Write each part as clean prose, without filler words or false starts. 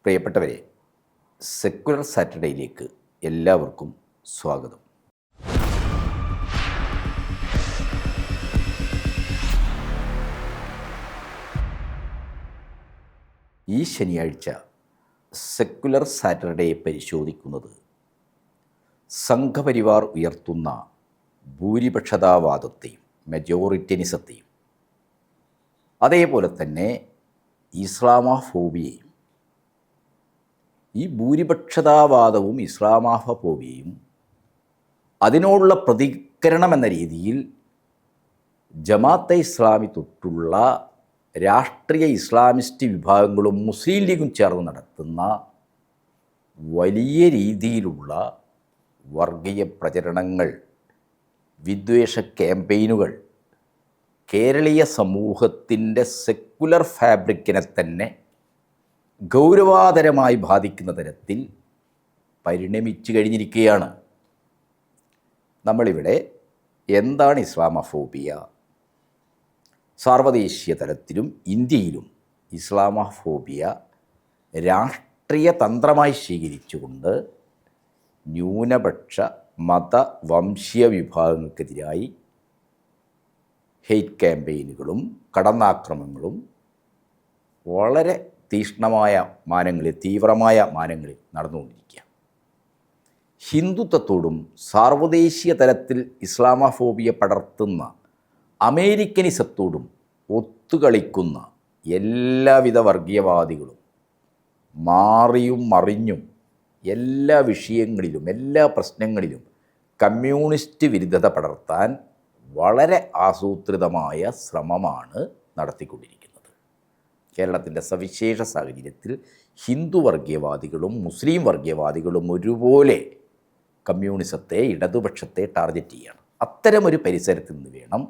പ്രിയപ്പെട്ടവരെ, സെക്കുലർ സാറ്റർഡേയിലേക്ക് എല്ലാവർക്കും സ്വാഗതം. ഈ ശനിയാഴ്ച സെക്കുലർ സാറ്റർഡേ പരിശോധിക്കുന്നത് സംഘപരിവാർ ഉയർത്തുന്ന ഭൂരിപക്ഷതാവാദത്തെയും മെജോറിറ്റനിസത്തെയും അതേപോലെ തന്നെ ഇസ്ലാമോഫോബിയയും. ഈ ഭൂരിപക്ഷതാവാദവും ഇസ്ലാമോഫോബിയയും അതിനോടുള്ള പ്രതികരണം എന്ന രീതിയിൽ ജമാഅത്തെ ഇസ്ലാമി തൊട്ടുള്ള രാഷ്ട്രീയ ഇസ്ലാമിസ്റ്റ് വിഭാഗങ്ങളും മുസ്ലിം ലീഗും ചേർന്ന് നടത്തുന്ന വലിയ രീതിയിലുള്ള വർഗീയ പ്രചരണങ്ങൾ, വിദ്വേഷ ക്യാമ്പയിനുകൾ കേരളീയ സമൂഹത്തിൻ്റെ സെക്കുലർ ഫാബ്രിക്കിനെ തന്നെ ഗൗരവാതരമായി ബാധിക്കുന്ന തരത്തിൽ പരിണമിച്ചു കഴിഞ്ഞിരിക്കുകയാണ്. നമ്മളിവിടെ എന്താണ് ഇസ്ലാമോഫോബിയ, സാർവദേശീയ തലത്തിലും ഇന്ത്യയിലും ഇസ്ലാമോഫോബിയ രാഷ്ട്രീയ തന്ത്രമായി സ്വീകരിച്ചുകൊണ്ട് ന്യൂനപക്ഷ മത വംശീയ വിഭാഗങ്ങൾക്കെതിരായി ഹെയ്റ്റ് ക്യാമ്പയിനുകളും കടന്നാക്രമണങ്ങളും വളരെ തീക്ഷ്ണമായ മാനങ്ങളിൽ, തീവ്രമായ മാനങ്ങളിൽ നടന്നുകൊണ്ടിരിക്കുക. ഹിന്ദുത്വത്തോടും സാർവദേശീയ തലത്തിൽ ഇസ്ലാമോഫോബിയ പടർത്തുന്ന അമേരിക്കനിസത്തോടും ഒത്തുകളിക്കുന്ന എല്ലാവിധ വർഗീയവാദികളും മാറിയും മറിഞ്ഞും എല്ലാ വിഷയങ്ങളിലും എല്ലാ പ്രശ്നങ്ങളിലും കമ്മ്യൂണിസ്റ്റ് വിരുദ്ധത പടർത്താൻ വളരെ ആസൂത്രിതമായ ശ്രമമാണ് നടത്തിക്കൊണ്ടിരിക്കുന്നത്. കേരളത്തിൻ്റെ സവിശേഷ സാഹചര്യത്തിൽ ഹിന്ദു വർഗീയവാദികളും മുസ്ലിം വർഗീയവാദികളും ഒരുപോലെ കമ്മ്യൂണിസത്തെ, ഇടതുപക്ഷത്തെ ടാർഗറ്റ് ചെയ്യണം. അത്തരമൊരു പരിസരത്തിൽ നിന്ന് വേണം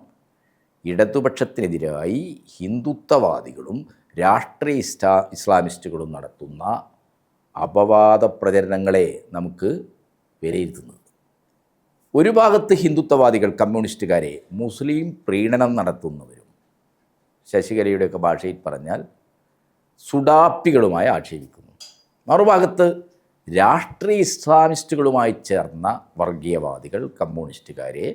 ഇടതുപക്ഷത്തിനെതിരായി ഹിന്ദുത്വവാദികളും രാഷ്ട്രീയ ഇസ്ലാമിസ്റ്റുകളും നടത്തുന്ന അപവാദ പ്രചരണങ്ങളെ നമുക്ക് വിലയിരുത്തുന്നത്. ഒരു ഭാഗത്ത് ഹിന്ദുത്വവാദികൾ കമ്മ്യൂണിസ്റ്റുകാരെ മുസ്ലിം പ്രീണനം നടത്തുന്നവരും, ശശികലയുടെയൊക്കെ ഭാഷയിൽ പറഞ്ഞാൽ സുഡാപ്പികളുമായി ആക്ഷേപിക്കുന്നു. മറുഭാഗത്ത് രാഷ്ട്രീയ ഇസ്ലാമിസ്റ്റുകളുമായി ചേർന്ന വർഗീയവാദികൾ കമ്മ്യൂണിസ്റ്റുകാരെ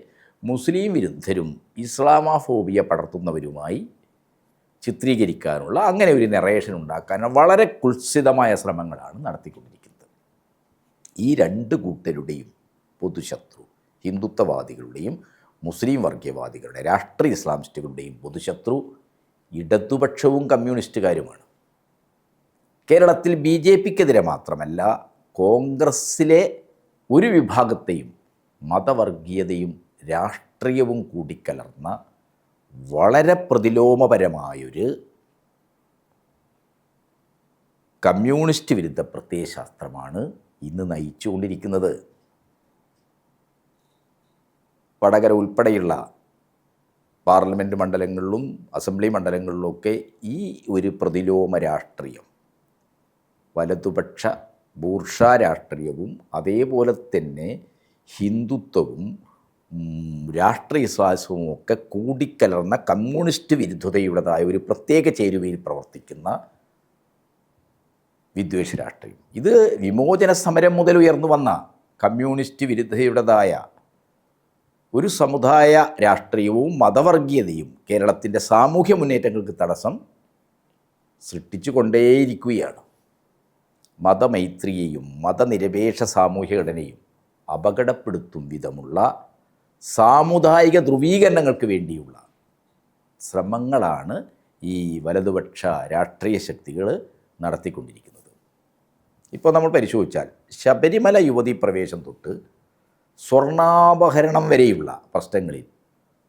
മുസ്ലിം വിരുദ്ധരും ഇസ്ലാമോഫോബിയ പടർത്തുന്നവരുമായി ചിത്രീകരിക്കാനുള്ള, അങ്ങനെ ഒരു നറേഷൻ ഉണ്ടാക്കാനുള്ള വളരെ കുത്സിതമായ ശ്രമങ്ങളാണ് നടത്തിക്കൊണ്ടിരിക്കുന്നത്. ഈ രണ്ട് കൂട്ടരുടെയും പൊതുശത്രു, ഹിന്ദുത്വവാദികളുടെയും മുസ്ലിം വർഗീയവാദികളുടെ, രാഷ്ട്രീയ ഇസ്ലാമിസ്റ്റുകളുടെയും പൊതുശത്രു ഇടതുപക്ഷവും കമ്മ്യൂണിസ്റ്റുകാരുമാണ്. കേരളത്തിൽ BJPക്കെതിരെ മാത്രമല്ല, കോൺഗ്രസ്സിലെ ഒരു വിഭാഗത്തെയും മതവർഗീയതയും രാഷ്ട്രീയവും കൂടിക്കലർന്ന വളരെ പ്രതിലോമപരമായൊരു കമ്മ്യൂണിസ്റ്റ് വിരുദ്ധ പ്രത്യയശാസ്ത്രമാണ് ഇന്ന് നയിച്ചുകൊണ്ടിരിക്കുന്നത്. വടകര ഉൾപ്പെടെയുള്ള പാർലമെൻറ്റ് മണ്ഡലങ്ങളിലും അസംബ്ലി മണ്ഡലങ്ങളിലുമൊക്കെ ഈ ഒരു പ്രതിലോമ രാഷ്ട്രീയം, വലതുപക്ഷ ബൂർഷാ രാഷ്ട്രീയവും അതേപോലെ തന്നെ ഹിന്ദുത്വവും രാഷ്ട്രീയ സ്വാതന്ത്ര്യവും ഒക്കെ കൂടിക്കലർന്ന കമ്മ്യൂണിസ്റ്റ് വിരുദ്ധതയുടേതായ ഒരു പ്രത്യേക ചേരുവയിൽ പ്രവർത്തിക്കുന്ന വിദ്വേഷ രാഷ്ട്രീയം. ഇത് വിമോചന സമരം മുതൽ ഉയർന്നു വന്ന കമ്മ്യൂണിസ്റ്റ് വിരുദ്ധതയുടേതായ ഒരു സമുദായ രാഷ്ട്രീയവും മതവർഗീയതയും കേരളത്തിൻ്റെ സാമൂഹ്യ മുന്നേറ്റങ്ങൾക്ക് തടസ്സം സൃഷ്ടിച്ചു കൊണ്ടേയിരിക്കുകയാണ്. മതമൈത്രിയെയും മതനിരപേക്ഷ സാമൂഹ്യഘടനയും അപകടപ്പെടുത്തും വിധമുള്ള സാമുദായിക ധ്രുവീകരണങ്ങൾക്ക് വേണ്ടിയുള്ള ശ്രമങ്ങളാണ് ഈ വലതുപക്ഷ രാഷ്ട്രീയ ശക്തികൾ നടത്തിക്കൊണ്ടിരിക്കുന്നത്. ഇപ്പോൾ നമ്മൾ പരിശോധിച്ചാൽ ശബരിമല യുവതീ പ്രവേശം തൊട്ട് സ്വർണ്ണാപഹരണം വരെയുള്ള പ്രശ്നങ്ങളിൽ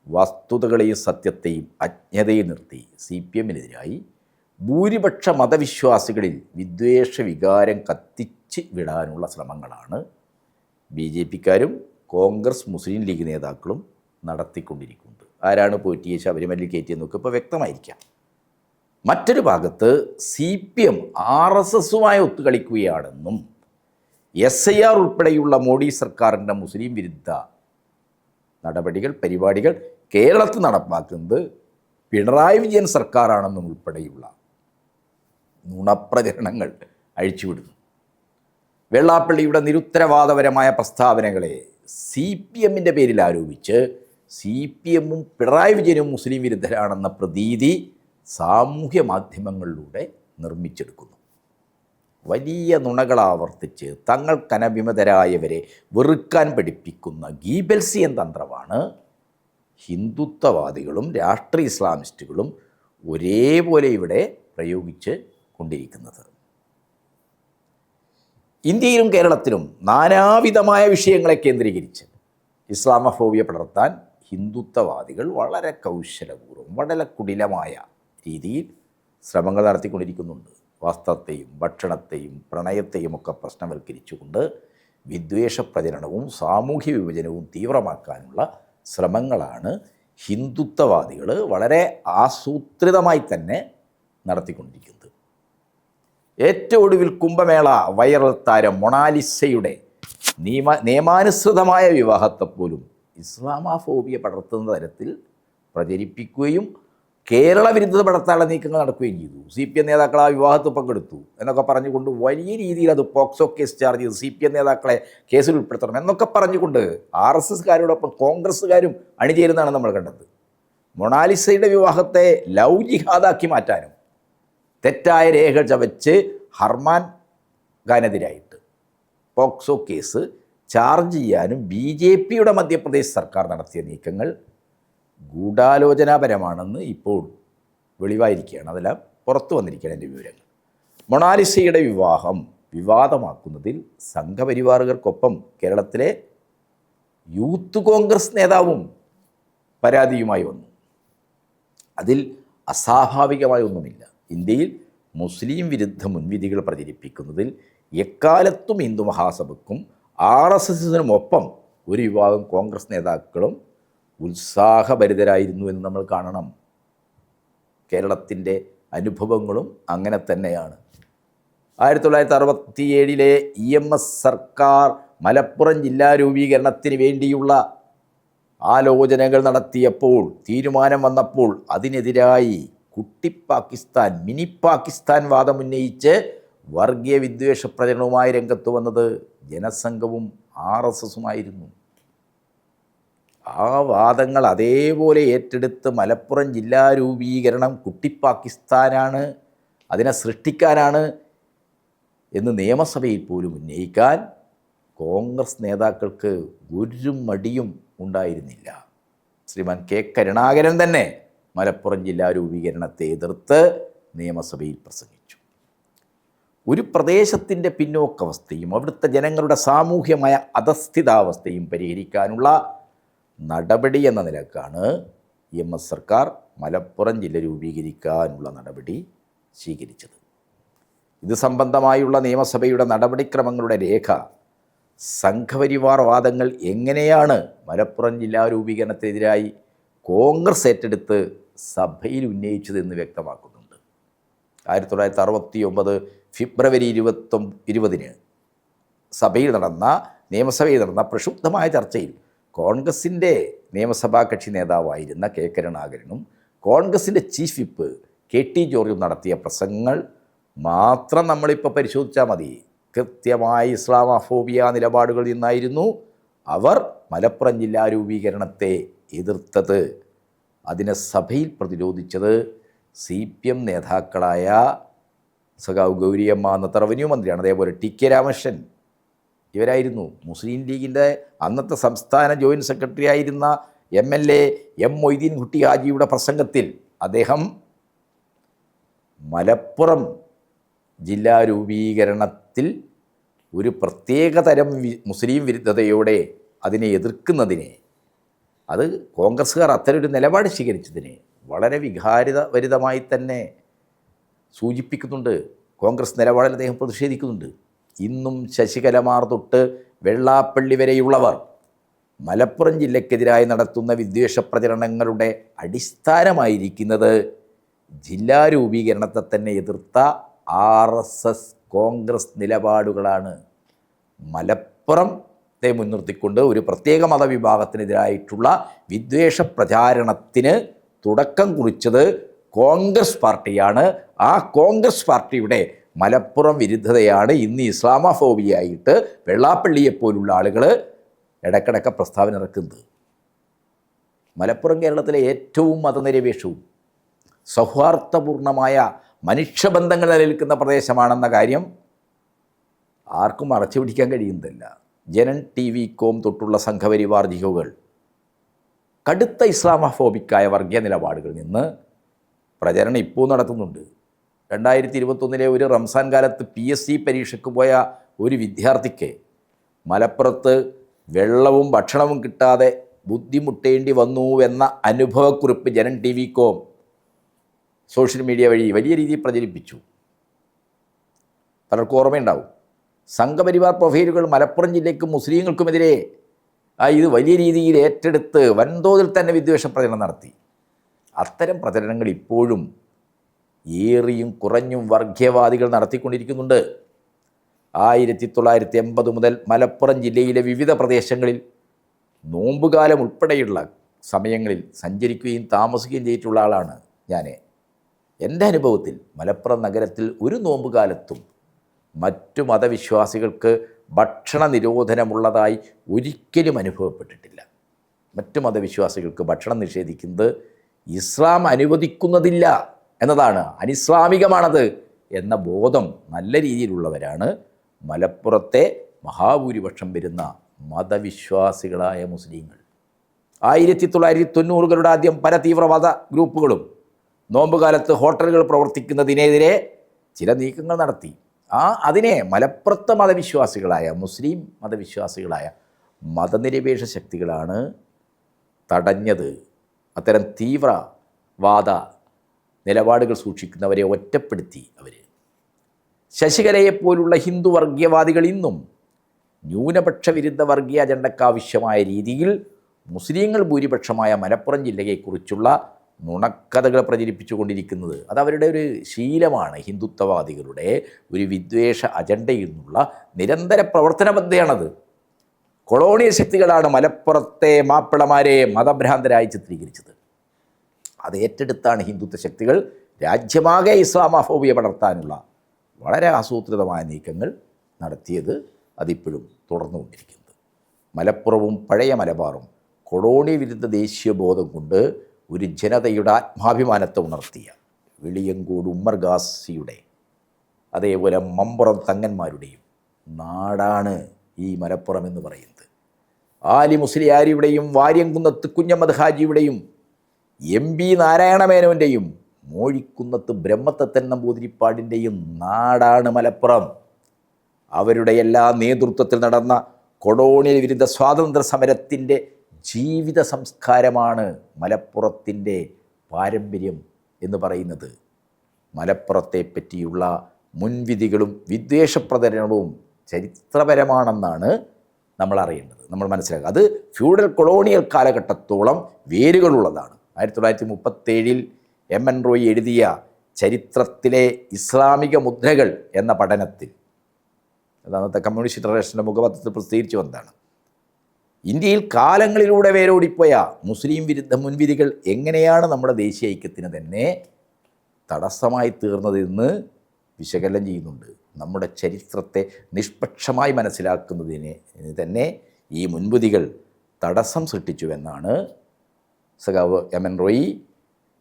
വസ്തുതകളെയും സത്യത്തെയും അജ്ഞതയും നിർത്തി CPMനെതിരായി ഭൂരിപക്ഷ മതവിശ്വാസികളിൽ വിദ്വേഷ വികാരം കത്തിച്ച് വിടാനുള്ള ശ്രമങ്ങളാണ് BJPക്കാരും കോൺഗ്രസ് മുസ്ലിം ലീഗ് നേതാക്കളും നടത്തിക്കൊണ്ടിരിക്കുന്നത്. ആരാണ് പോറ്റിയെ ശബരിമലയിൽ കയറ്റിയെന്നൊക്കെ ഇപ്പോൾ വ്യക്തമായിരിക്കാം. മറ്റൊരു ഭാഗത്ത് CPM RSSുമായി ഒത്തുകളിക്കുകയാണെന്നും SIR ഉൾപ്പെടെയുള്ള മോഡി സർക്കാരിൻ്റെ മുസ്ലിം വിരുദ്ധ നടപടികൾ, പരിപാടികൾ കേരളത്തിൽ നടപ്പാക്കുന്നത് പിണറായി വിജയൻ സർക്കാരാണെന്നും ഉൾപ്പെടെയുള്ള നുണപ്രചരണങ്ങൾ അഴിച്ചുവിടുന്നു. വെള്ളാപ്പള്ളിയുടെ നിരുത്തരവാദപരമായ പ്രസ്താവനകളെ CPM-ൻ്റെ പേരിൽ ആരോപിച്ച് CPM-ഉം പിണറായി വിജയനും മുസ്ലിം വിരുദ്ധരാണെന്ന പ്രതീതി സാമൂഹ്യ മാധ്യമങ്ങളിലൂടെ നിർമ്മിച്ചെടുക്കുന്നു. വലിയ നുണകൾ ആവർത്തിച്ച് തങ്ങൾക്കനഭിമതരായവരെ വെറുക്കാൻ പഠിപ്പിക്കുന്ന ഗീബൽസിയൻ തന്ത്രമാണ് ഹിന്ദുത്വവാദികളും രാഷ്ട്രീയ ഇസ്ലാമിസ്റ്റുകളും ഒരേപോലെ ഇവിടെ പ്രയോഗിച്ച് കൊണ്ടിരിക്കുന്നത്. ഇന്ത്യയിലും കേരളത്തിലും നാനാവിധമായ വിഷയങ്ങളെ കേന്ദ്രീകരിച്ച് ഇസ്ലാമഫോബിയ പടർത്താൻ ഹിന്ദുത്വവാദികൾ വളരെ കൗശലപൂർവ്വം വളരെ കുടിലമായ രീതിയിൽ ശ്രമങ്ങൾ നടത്തിക്കൊണ്ടിരിക്കുന്നുണ്ട്. വസ്ത്രത്തെയും ഭക്ഷണത്തെയും പ്രണയത്തെയും ഒക്കെ പ്രശ്നവൽക്കരിച്ചുകൊണ്ട് വിദ്വേഷ പ്രചരണവും സാമൂഹ്യ വിഭജനവും തീവ്രമാക്കാനുള്ള ശ്രമങ്ങളാണ് ഹിന്ദുത്വവാദികൾ വളരെ ആസൂത്രിതമായി തന്നെ നടത്തിക്കൊണ്ടിരിക്കുന്നത്. ഏറ്റവും ഒടുവിൽ കുംഭമേള വൈറൽ താരം മൊണാലിസയുടെ നിയമാനുസൃതമായ വിവാഹത്തെപ്പോലും ഇസ്ലാമോഫോബിയ പടർത്തുന്ന തരത്തിൽ പ്രചരിപ്പിക്കുകയും കേരള വിരുദ്ധത പടർത്താനുള്ള നീക്കങ്ങൾ നടക്കുകയും ചെയ്തു. CPM നേതാക്കൾ ആ വിവാഹത്തിൽ പങ്കെടുത്തു എന്നൊക്കെ പറഞ്ഞുകൊണ്ട് വലിയ രീതിയിൽ അത് പോക്സോ കേസ് ചാർജ് ചെയ്ത് CPM നേതാക്കളെ കേസിൽ ഉൾപ്പെടുത്തണം എന്നൊക്കെ പറഞ്ഞുകൊണ്ട് RSSകാരോടൊപ്പം കോൺഗ്രസ്സുകാരും അണിചേരുന്നതാണ് നമ്മൾ കണ്ടത്. മൊണാലിസയുടെ വിവാഹത്തെ ലവ് ജിഹാദാക്കി മാറ്റാനും തെറ്റായ രേഖകൾ ചവച്ച് ഹർമാൻ ഖാനെതിരായിട്ട് പോക്സോ കേസ് ചാർജ് ചെയ്യാനും BJPയുടെ മധ്യപ്രദേശ് സർക്കാർ നടത്തിയ നീക്കങ്ങൾ ഗൂഢാലോചനാപരമാണെന്ന് ഇപ്പോൾ വെളിവായിരിക്കുകയാണ്. അതെല്ലാം പുറത്തു വന്നിരിക്കുകയാണ് എൻ്റെ വിവരങ്ങൾ. മൊണാലിസയുടെ വിവാഹം വിവാദമാക്കുന്നതിൽ സംഘപരിവാറുകൾക്കൊപ്പം കേരളത്തിലെ യൂത്ത് കോൺഗ്രസ് നേതാവും പരാതിയുമായി വന്നു. അതിൽ അസ്വാഭാവികമായ ഒന്നുമില്ല. ഇന്ത്യയിൽ മുസ്ലിം വിരുദ്ധ മുൻവിധികൾ പ്രചരിപ്പിക്കുന്നതിൽ എക്കാലത്തും ഹിന്ദു മഹാസഭയ്ക്കും RSSനുമൊപ്പം ഒരു വിഭാഗം കോൺഗ്രസ് നേതാക്കളും ഉത്സാഹഭരിതരായിരുന്നു എന്ന് നമ്മൾ കാണണം. കേരളത്തിൻ്റെ അനുഭവങ്ങളും അങ്ങനെ തന്നെയാണ്. 1967 EMS സർക്കാർ മലപ്പുറം ജില്ലാ രൂപീകരണത്തിന് വേണ്ടിയുള്ള ആലോചനകൾ നടത്തിയപ്പോൾ തീരുമാനം വന്നപ്പോൾ അതിനെതിരായി കുട്ടി പാകിസ്ഥാൻ മിനി പാകിസ്ഥാൻ വാദമുന്നയിച്ച് വർഗീയ വിദ്വേഷ പ്രചരണവുമായി രംഗത്ത് വന്നത് ജനസംഘവും RSSുമായിരുന്നു. ആ വാദങ്ങൾ അതേപോലെ ഏറ്റെടുത്ത് മലപ്പുറം ജില്ലാ രൂപീകരണം കുട്ടി പാകിസ്ഥാനാണ്, അതിനെ സൃഷ്ടിക്കാനാണ് എന്ന് നിയമസഭയിൽ പോലും ഉന്നയിക്കാൻ കോൺഗ്രസ് നേതാക്കൾക്ക് ഒരു മടിയും ഉണ്ടായിരുന്നില്ല. ശ്രീമാൻ K. കരുണാകരൻ തന്നെ മലപ്പുറം ജില്ലാ രൂപീകരണത്തെ എതിർത്ത് നിയമസഭയിൽ പ്രസംഗിച്ചു. ഒരു പ്രദേശത്തിൻ്റെ പിന്നോക്കാവസ്ഥയും അവിടുത്തെ ജനങ്ങളുടെ സാമൂഹ്യമായ അധസ്ഥിതാവസ്ഥയും പരിഹരിക്കാനുള്ള നടപടി എന്ന നിലക്കാണ് EMS സർക്കാർ മലപ്പുറം ജില്ല രൂപീകരിക്കാനുള്ള നടപടി സ്വീകരിച്ചത്. ഇത് സംബന്ധമായുള്ള നിയമസഭയുടെ നടപടിക്രമങ്ങളുടെ രേഖ സംഘപരിവാർ വാദങ്ങൾ എങ്ങനെയാണ് മലപ്പുറം ജില്ലാ രൂപീകരണത്തിനെതിരായി കോൺഗ്രസ് ഏറ്റെടുത്ത് സഭയിൽ ഉന്നയിച്ചതെന്ന് വ്യക്തമാക്കുന്നുണ്ട്. 1969 ഫെബ്രുവരി 20 നിയമസഭയിൽ നടന്ന പ്രക്ഷുബ്ധമായ ചർച്ചയിൽ കോൺഗ്രസിൻ്റെ നിയമസഭാ കക്ഷി നേതാവായിരുന്ന K. കരുണാകരനും കോൺഗ്രസിൻ്റെ ചീഫ് വിപ്പ് KT ജോർജും നടത്തിയ പ്രസംഗങ്ങൾ മാത്രം നമ്മളിപ്പോൾ പരിശോധിച്ചാൽ മതി. കൃത്യമായി ഇസ്ലാമോഫോബിയ നിലപാടുകളിൽ നിന്നായിരുന്നു അവർ മലപ്പുറം ജില്ലാ രൂപീകരണത്തെ എതിർത്തത്. അതിനെ സഭയിൽ പ്രതിരോധിച്ചത് CPM നേതാക്കളായ സഖാവ് ഗൗരിയമ്മ അന്നത്തെ റവന്യൂ മന്ത്രിയാണ്, അതേപോലെ TK രാമകൃഷ്ണൻ ഇവരായിരുന്നു. മുസ്ലിം ലീഗിൻ്റെ അന്നത്തെ സംസ്ഥാന ജോയിൻറ്റ് സെക്രട്ടറി ആയിരുന്ന MLA M. മൊയ്തീൻ കുട്ടി ഹാജിയുടെ പ്രസംഗത്തിൽ അദ്ദേഹം മലപ്പുറം ജില്ലാ രൂപീകരണത്തിൽ ഒരു പ്രത്യേകതരം മുസ്ലിം വിരുദ്ധതയോടെ അതിനെ എതിർക്കുന്നതിനെ, അത് കോൺഗ്രസ്സുകാർ അത്തരമൊരു നിലപാട് സ്വീകരിച്ചതിനെ വളരെ വികാരഭരിതമായി തന്നെ സൂചിപ്പിക്കുന്നുണ്ട്. കോൺഗ്രസ് നിലപാടിൽ അദ്ദേഹം പ്രതിഷേധിക്കുന്നുണ്ട്. ഇന്നും ശശികലമാർ തൊട്ട് വെള്ളാപ്പള്ളി വരെയുള്ളവർ മലപ്പുറം ജില്ലയ്ക്കെതിരായി നടത്തുന്ന വിദ്വേഷ പ്രചരണങ്ങളുടെ അടിസ്ഥാനമായിരിക്കുന്നത് ജില്ലാ രൂപീകരണത്തെ തന്നെ എതിർത്ത RSS കോൺഗ്രസ് നിലപാടുകളാണ്. മലപ്പുറത്തെ മുൻനിർത്തിക്കൊണ്ട് ഒരു പ്രത്യേക മതവിഭാഗത്തിനെതിരായിട്ടുള്ള വിദ്വേഷ പ്രചാരണത്തിന് തുടക്കം കുറിച്ചത് കോൺഗ്രസ് പാർട്ടിയാണ്. ആ കോൺഗ്രസ് പാർട്ടിയുടെ മലപ്പുറം വിരുദ്ധതയാണ് ഇന്ന് ഇസ്ലാമോഫോബിയായിട്ട് വെള്ളാപ്പള്ളിയെപ്പോലുള്ള ആളുകൾ ഇടയ്ക്കിടയ്ക്ക് പ്രസ്താവന ഇറക്കുന്നത്. മലപ്പുറം കേരളത്തിലെ ഏറ്റവും മതനിരപേക്ഷവും സൗഹാർദ്ദപൂർണമായ മനുഷ്യബന്ധങ്ങൾ നിലനിൽക്കുന്ന പ്രദേശമാണെന്ന കാര്യം ആർക്കും മറച്ചു പിടിക്കാൻ കഴിയുന്നില്ല. ജനൻ TV.com തൊട്ടുള്ള സംഘപരിവാർ ജിഹുകൾ കടുത്ത ഇസ്ലാമോഫോബിക്കായ വർഗീയ നിലപാടുകളിൽ നിന്ന് പ്രചരണം ഇപ്പോൾ നടത്തുന്നുണ്ട്. 2021 ഒരു റംസാൻ കാലത്ത് PSC പരീക്ഷയ്ക്ക് പോയ ഒരു വിദ്യാർത്ഥിക്ക് മലപ്പുറത്ത് വെള്ളവും ഭക്ഷണവും കിട്ടാതെ ബുദ്ധിമുട്ടേണ്ടി വന്നു എന്ന അനുഭവക്കുറിപ്പ് ജനൻ TV.com സോഷ്യൽ മീഡിയ വഴി വലിയ രീതിയിൽ പ്രചരിപ്പിച്ചു. പലർക്കും ഓർമ്മയുണ്ടാവും. സംഘപരിവാർ പ്രൊഫൈലുകൾ മലപ്പുറം ജില്ലയ്ക്കും മുസ്ലിങ്ങൾക്കുമെതിരെ ഇത് വലിയ രീതിയിൽ ഏറ്റെടുത്ത് വൻതോതിൽ തന്നെ വിദ്വേഷ പ്രചരണം നടത്തി. അത്തരം പ്രചരണങ്ങൾ ഇപ്പോഴും ഏറിയും കുറഞ്ഞും വർഗീയവാദികൾ നടത്തിക്കൊണ്ടിരിക്കുന്നുണ്ട്. 1980 മുതൽ മലപ്പുറം ജില്ലയിലെ വിവിധ പ്രദേശങ്ങളിൽ നോമ്പുകാലം ഉൾപ്പെടെയുള്ള സമയങ്ങളിൽ സഞ്ചരിക്കുകയും താമസിക്കുകയും ചെയ്തിട്ടുള്ള ആളാണ് ഞാൻ. എൻ്റെ അനുഭവത്തിൽ മലപ്പുറം നഗരത്തിൽ ഒരു നോമ്പുകാലത്തും മറ്റു മതവിശ്വാസികൾക്ക് ഭക്ഷണ നിരോധനമുള്ളതായി ഒരിക്കലും അനുഭവപ്പെട്ടിട്ടില്ല. മറ്റു മതവിശ്വാസികൾക്ക് ഭക്ഷണം നിഷേധിക്കുന്നത് ഇസ്ലാം അനുവദിക്കുന്നതില്ല എന്നതാണ്, അനിസ്ലാമികമാണത് എന്ന ബോധം നല്ല രീതിയിലുള്ളവരാണ് മലപ്പുറത്തെ മഹാഭൂരിപക്ഷം വരുന്ന മതവിശ്വാസികളായ മുസ്ലിങ്ങൾ. 1990കളുടെ ആദ്യം പല തീവ്രവാദ ഗ്രൂപ്പുകളും നോമ്പുകാലത്ത് ഹോട്ടലുകൾ പ്രവർത്തിക്കുന്നതിനെതിരെ ചില നീക്കങ്ങൾ നടത്തി. അതിനെ മലപ്പുറത്തെ മതവിശ്വാസികളായ മുസ്ലിം മതവിശ്വാസികളായ മതനിരപേക്ഷ ശക്തികളാണ് തടഞ്ഞത്. അത്തരം തീവ്രവാദ നിലപാടുകൾ സൂക്ഷിക്കുന്നവരെ ഒറ്റപ്പെടുത്തി അവർ. ശശികലയെപ്പോലുള്ള ഹിന്ദു വർഗീയവാദികൾ ഇന്നും ന്യൂനപക്ഷ വിരുദ്ധ വർഗീയ അജണ്ടക്കാവശ്യമായ രീതിയിൽ മുസ്ലിങ്ങൾ ഭൂരിപക്ഷമായ മലപ്പുറം ജില്ലയെക്കുറിച്ചുള്ള നുണക്കഥകൾ പ്രചരിപ്പിച്ചുകൊണ്ടിരിക്കുന്നത്. അതവരുടെ ഒരു ശീലമാണ്. ഹിന്ദുത്വവാദികളുടെ ഒരു വിദ്വേഷ അജണ്ടയിൽ നിന്നുള്ള നിരന്തര പ്രവർത്തന പദ്ധതിയാണത്. കൊളോണിയൽ ശക്തികളാണ് മലപ്പുറത്തെ മാപ്പിളമാരെ മതഭ്രാന്തരായി ചിത്രീകരിച്ചത്. അത് ഏറ്റെടുത്താണ് ഹിന്ദുത്വ ശക്തികൾ രാജ്യമാകെ ഇസ്ലാമോഫോബിയ പടർത്താനുള്ള വളരെ ആസൂത്രിതമായ നീക്കങ്ങൾ നടത്തിയത്. അതിപ്പോഴും തുടർന്നുകൊണ്ടിരിക്കുന്നത്. മലപ്പുറവും പഴയ മലബാറും കൊളോണിയൽ വിരുദ്ധ ദേശീയബോധം കൊണ്ട് ഒരു ജനതയുടെ ആത്മാഭിമാനത്തെ ഉണർത്തിയ വെളിയങ്കോട് ഉമ്മർ ഗാസിയുടെ അതേപോലെ മമ്പുറം തങ്ങന്മാരുടെയും നാടാണ് ഈ മലപ്പുറം എന്ന് പറയുന്നത്. ആലി മുസ്ലിയാരിയുടെയും വാര്യംകുന്നത്ത് കുഞ്ഞമ്മദ് ഹാജിയുടെയും MB നാരായണമേനോൻ്റെയും മോഴിക്കുന്നത്ത് ബ്രഹ്മത്തത്തൻ നമ്പൂതിരിപ്പാടിൻ്റെയും നാടാണ് മലപ്പുറം. അവരുടെ എല്ലാ നേതൃത്വത്തിൽ നടന്ന കൊളോണിയൽ വിരുദ്ധ സ്വാതന്ത്ര്യ സമരത്തിൻ്റെ ജീവിത സംസ്കാരമാണ് മലപ്പുറത്തിൻ്റെ പാരമ്പര്യം എന്ന് പറയുന്നത്. മലപ്പുറത്തെ പറ്റിയുള്ള മുൻവിധികളും വിദ്വേഷപ്രചരണവും ചരിത്രപരമാണെന്നാണ് നമ്മൾ അറിയേണ്ടത്, നമ്മൾ മനസ്സിലാക്കുക. അത് ഫ്യൂഡൽ കൊളോണിയൽ കാലഘട്ടത്തോളം വേരുകളുള്ളതാണ്. 1937 MN റോയി എഴുതിയ ചരിത്രത്തിലെ ഇസ്ലാമിക മുദ്രകൾ എന്ന പഠനത്തിൽ, അന്നത്തെ കമ്മ്യൂണിസ്റ്റ് ഫെഡറേഷൻ്റെ മുഖപത്രത്തിൽ പ്രസിദ്ധീകരിച്ചു വന്നതാണ്. ഇന്ത്യയിൽ കാലങ്ങളിലൂടെ വേരോടിപ്പോയ മുസ്ലിം വിരുദ്ധ മുൻവിധികൾ എങ്ങനെയാണ് നമ്മുടെ ദേശീയ ഐക്യത്തിന് തന്നെ തടസ്സമായി തീർന്നതെന്ന് വിശകലനം ചെയ്യുന്നുണ്ട്. നമ്മുടെ ചരിത്രത്തെ നിഷ്പക്ഷമായി മനസ്സിലാക്കുന്നതിന് തന്നെ ഈ മുൻവിധികൾ തടസ്സം സൃഷ്ടിച്ചുവെന്നാണ് സഖാവ് MN റോയി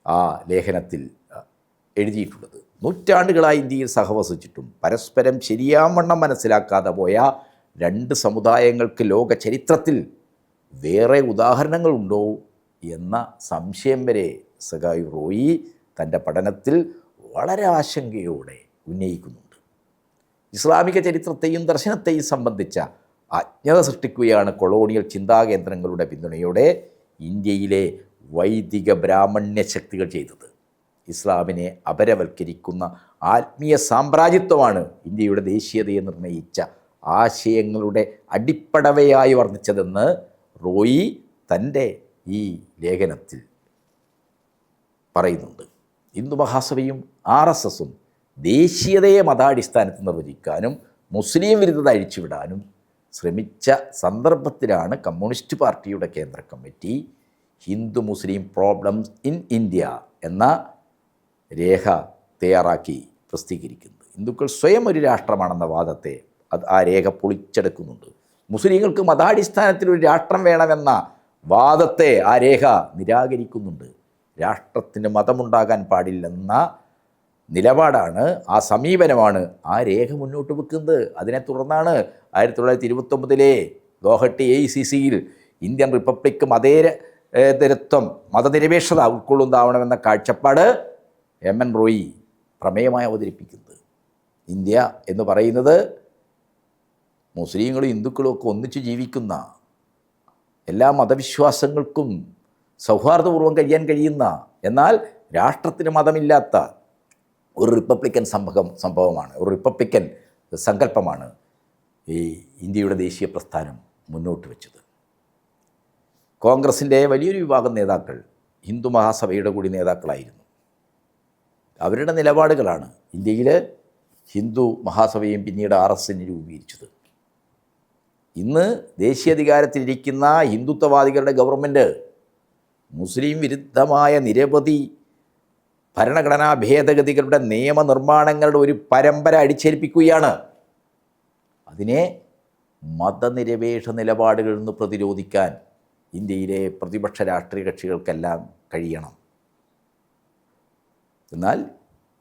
ആ ലേഖനത്തിൽ എഴുതിയിട്ടുള്ളത്. നൂറ്റാണ്ടുകളായി ഇന്ത്യയിൽ സഹവസിച്ചിട്ടും പരസ്പരം ശരിയാവണ്ണം മനസ്സിലാക്കാതെ പോയ രണ്ട് സമുദായങ്ങൾക്ക് ലോക ചരിത്രത്തിൽ വേറെ ഉദാഹരണങ്ങളുണ്ടോ എന്ന സംശയം വരെ സഖാവ് റോയി തൻ്റെ പഠനത്തിൽ വളരെ ആശങ്കയോടെ ഉന്നയിക്കുന്നുണ്ട്. ഇസ്ലാമിക ചരിത്രത്തെയും ദർശനത്തെയും സംബന്ധിച്ച അജ്ഞത സൃഷ്ടിക്കുകയാണ് കൊളോണിയൽ ചിന്താകേന്ദ്രങ്ങളുടെ പിന്തുണയോടെ ഇന്ത്യയിലെ വൈദിക ബ്രാഹ്മണ്യ ശക്തികൾ ചെയ്തത്. ഇസ്ലാമിനെ അപരവൽക്കരിക്കുന്ന ആത്മീയ സാമ്രാജ്യത്വമാണ് ഇന്ത്യയുടെ ദേശീയതയെ നിർണയിച്ച ആശയങ്ങളുടെ അടിപ്പടവയായി വർണ്ണിച്ചതെന്ന് റോയി തൻ്റെ ഈ ലേഖനത്തിൽ പറയുന്നുണ്ട്. ഹിന്ദു മഹാസഭയും RSSും ദേശീയതയെ മതാടിസ്ഥാനത്തിൽ നിർവചിക്കാനും മുസ്ലിം വിരുദ്ധത അഴിച്ചുവിടാനും ശ്രമിച്ച സന്ദർഭത്തിലാണ് കമ്മ്യൂണിസ്റ്റ് പാർട്ടിയുടെ കേന്ദ്ര committee Hindu Muslim problems in India എന്ന രേഖ തയ്യാറാക്കി പ്രസിദ്ധീകരിക്കുന്നത്. ഹിന്ദുക്കൾ സ്വയം ഒരു രാഷ്ട്രമാണെന്ന വാദത്തെ ആ രേഖ പൊളിച്ചെടുക്കുന്നുണ്ട്. മുസ്ലിങ്ങൾക്ക് മതാടിസ്ഥാനത്തിൽ ഒരു രാഷ്ട്രം വേണമെന്ന വാദത്തെ ആ രേഖ നിരാകരിക്കുന്നുണ്ട്. രാഷ്ട്രത്തിന് മതമുണ്ടാകാൻ പാടില്ലെന്ന നിലപാടാണ്, ആ സമീപനമാണ് ആ രേഖ മുന്നോട്ട് വെക്കുന്നത്. അതിനെ തുടർന്നാണ് 1929 ഗോഹട്ടി AICCയിൽ ഇന്ത്യൻ റിപ്പബ്ലിക് മതേതരത്വം മതനിരപേക്ഷത ഉൾക്കൊള്ളുന്നതാവണമെന്ന കാഴ്ചപ്പാട് MN റോയി പ്രമേയമായി അവതരിപ്പിക്കുന്നത്. ഇന്ത്യ എന്ന് പറയുന്നത് മുസ്ലിങ്ങളും ഹിന്ദുക്കളും ഒക്കെ ഒന്നിച്ച് ജീവിക്കുന്ന, എല്ലാ മതവിശ്വാസങ്ങൾക്കും സൗഹാർദ്ദപൂർവ്വം കഴിയാൻ കഴിയുന്ന, എന്നാൽ രാഷ്ട്രത്തിന് മതമില്ലാത്ത ഒരു റിപ്പബ്ലിക്കൻ സംഭവമാണ്, ഒരു റിപ്പബ്ലിക്കൻ സങ്കല്പമാണ് ഈ ഇന്ത്യയുടെ ദേശീയ പ്രസ്ഥാനം മുന്നോട്ട് വെച്ചത്. കോൺഗ്രസിൻ്റെ വലിയൊരു വിഭാഗം നേതാക്കൾ ഹിന്ദു മഹാസഭയുടെ കൂടി നേതാക്കളായിരുന്നു. അവരുടെ നിലപാടുകളാണ് ഇന്ത്യയിൽ ഹിന്ദു മഹാസഭയും പിന്നീട് RSN രൂപീകരിച്ചത്. ഇന്ന് ദേശീയാധികാരത്തിലിരിക്കുന്ന ഹിന്ദുത്വവാദികളുടെ ഗവൺമെൻറ് മുസ്ലിം വിരുദ്ധമായ നിരവധി ഭരണഘടനാ ഭേദഗതികളുടെ നിയമനിർമ്മാണങ്ങളുടെ ഒരു പരമ്പര അടിച്ചേൽപ്പിക്കുകയാണ്. അതിനെ മതനിരപേക്ഷ നിലപാടുകളിൽ നിന്ന് പ്രതിരോധിക്കാൻ ഇന്ത്യയിലെ പ്രതിപക്ഷ രാഷ്ട്രീയ കക്ഷികൾക്കെല്ലാം കഴിയണം. എന്നാൽ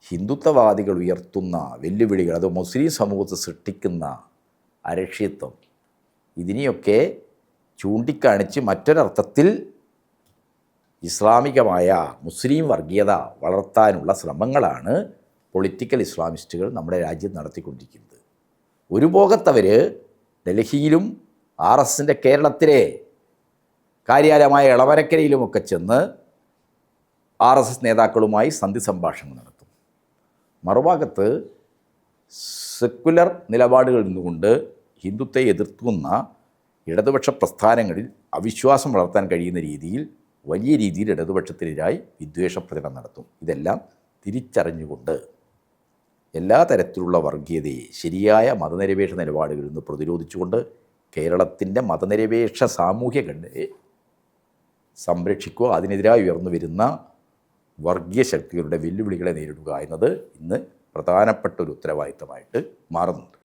ഹിന്ദുത്വവാദികൾ ഉയർത്തുന്ന വെല്ലുവിളികൾ, അത് മുസ്ലിം സമൂഹത്തെ സൃഷ്ടിക്കുന്ന അരക്ഷിത്വം, ഇതിനെയൊക്കെ ചൂണ്ടിക്കാണിച്ച് മറ്റൊരർത്ഥത്തിൽ ഇസ്ലാമികമായ മുസ്ലിം വർഗീയത വളർത്താനുള്ള ശ്രമങ്ങളാണ് പൊളിറ്റിക്കൽ ഇസ്ലാമിസ്റ്റുകൾ നമ്മുടെ രാജ്യം നടത്തിക്കൊണ്ടിരിക്കുന്നത്. ഒരു ഭാഗത്തവർ ഡൽഹിയിലും RSSൻ്റെ കേരളത്തിലെ കാര്യാലയമായ എളവരക്കരയിലുമൊക്കെ ചെന്ന് RSS നേതാക്കളുമായി സന്ധി സംഭാഷണം നടത്തും. മറുഭാഗത്ത് സെക്കുലർ നിലപാടുകളിൽ നിന്നുകൊണ്ട് ഹിന്ദുത്വത്തെ എതിർക്കുന്ന ഇടതുപക്ഷ പ്രസ്ഥാനങ്ങളിൽ അവിശ്വാസം വളർത്താൻ കഴിയുന്ന രീതിയിൽ വലിയ രീതിയിൽ ഇടതുപക്ഷത്തിനെതിരായി വിദ്വേഷ പ്രചരണം നടത്തും. ഇതെല്ലാം തിരിച്ചറിഞ്ഞുകൊണ്ട് എല്ലാ തരത്തിലുള്ള വർഗീയതയെ ശരിയായ മതനിരപേക്ഷ നിലപാടുകളിൽ നിന്ന് പ്രതിരോധിച്ചുകൊണ്ട് കേരളത്തിൻ്റെ മതനിരപേക്ഷ സാമൂഹ്യ ഘടനയെ സംരക്ഷിക്കുക, അതിനെതിരായി ഉയർന്നു വരുന്ന വർഗീയ ശക്തികളുടെ വെല്ലുവിളികളെ നേരിടുക എന്നത് ഇന്ന് പ്രധാനപ്പെട്ട ഒരു ഉത്തരവാദിത്തമായിട്ട് മാറുന്നുണ്ട്.